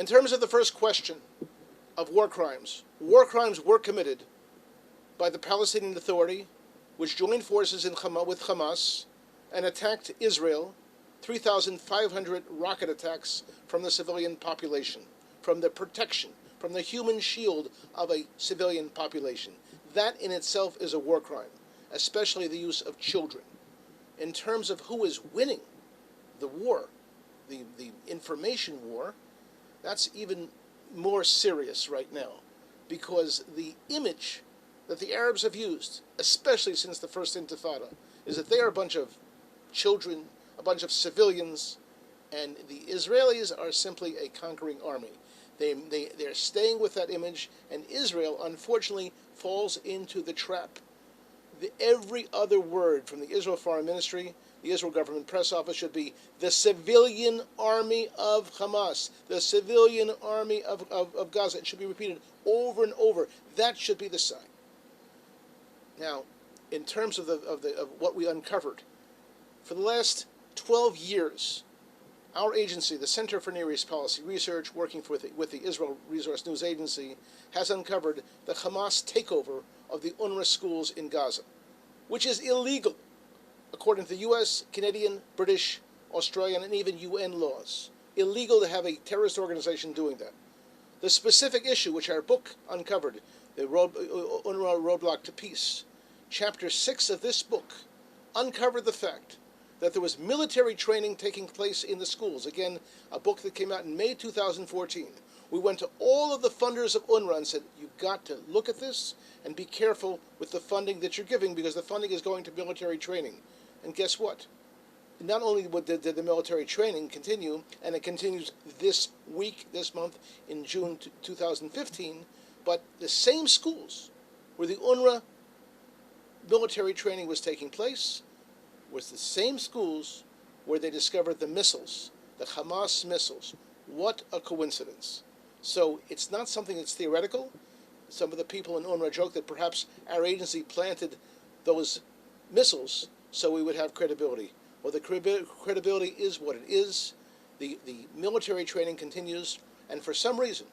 terms of the first question of war crimes were committed by the Palestinian Authority, which joined forces with Hamas and attacked Israel, 3,500 rocket attacks from the civilian population, from the protection, from the human shield of a civilian population. That in itself is a war crime, especially the use of children. In terms of who is winning the war, the information war, that's even more serious right now, because the image that the Arabs have used, especially since the first Intifada, is that they are a bunch of children, a bunch of civilians, and the Israelis are simply a conquering army. They're staying with that image, and Israel, unfortunately, falls into the trap. Every other word from the Israel Foreign Ministry, the Israel Government Press Office, should be the civilian army of Hamas, the civilian army of Gaza. It should be repeated over and over. That should be the sign. Now, in terms of what we uncovered, for the last 12 years, our agency, the Center for Near East Policy Research, working with the Israel Resource News Agency, has uncovered the Hamas takeover of the UNRWA schools in Gaza, which is illegal, according to U.S., Canadian, British, Australian, and even UN laws. Illegal to have a terrorist organization doing that. The specific issue, which our book uncovered, the UNRWA Roadblock to Peace, Chapter 6 of this book, uncovered the fact that there was military training taking place in the schools. Again, a book that came out in May 2014. We went to all of the funders of UNRWA and said, you've got to look at this and be careful with the funding that you're giving, because the funding is going to military training. And guess what? Not only did the military training continue, and it continues this week, this month, in June 2015, but the same schools where the UNRWA military training was taking place was the same schools where they discovered the missiles, the Hamas missiles. What a coincidence. So it's not something that's theoretical. Some of the people in UNRWA joke that perhaps our agency planted those missiles so we would have credibility. Well, the credibility is what it is. The military training continues, and for some reason,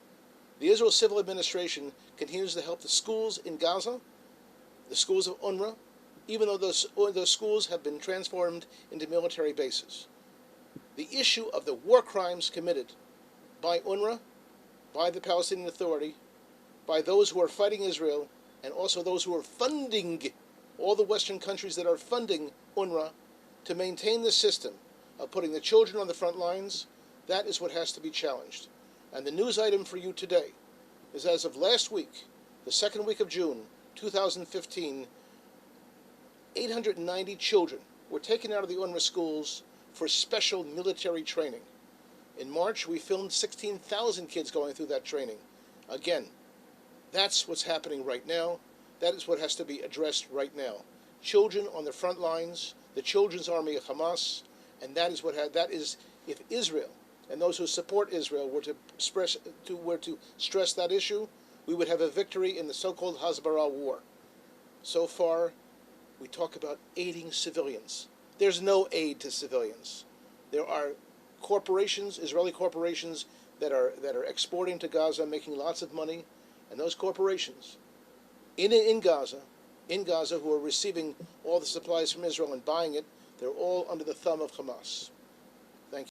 the Israel Civil Administration continues to help the schools in Gaza, the schools of UNRWA, even though those schools have been transformed into military bases. The issue of the war crimes committed by UNRWA, by the Palestinian Authority, by those who are fighting Israel, and also those who are funding, all the Western countries that are funding UNRWA to maintain the system of putting the children on the front lines, that is what has to be challenged. And the news item for you today is, as of last week, the second week of June 2015, 890 children were taken out of the UNRWA schools for special military training. In March, we filmed 16,000 kids going through that training. Again, that's what's happening right now. That is what has to be addressed right now. Children on the front lines, the children's army of Hamas, and that is if Israel and those who support Israel were to stress that issue, we would have a victory in the so-called Hasbara war. So far, we talk about aiding civilians. There's no aid to civilians. There are corporations, Israeli corporations, that are exporting to Gaza, making lots of money, and those corporations in Gaza, who are receiving all the supplies from Israel and buying it, they're all under the thumb of Hamas.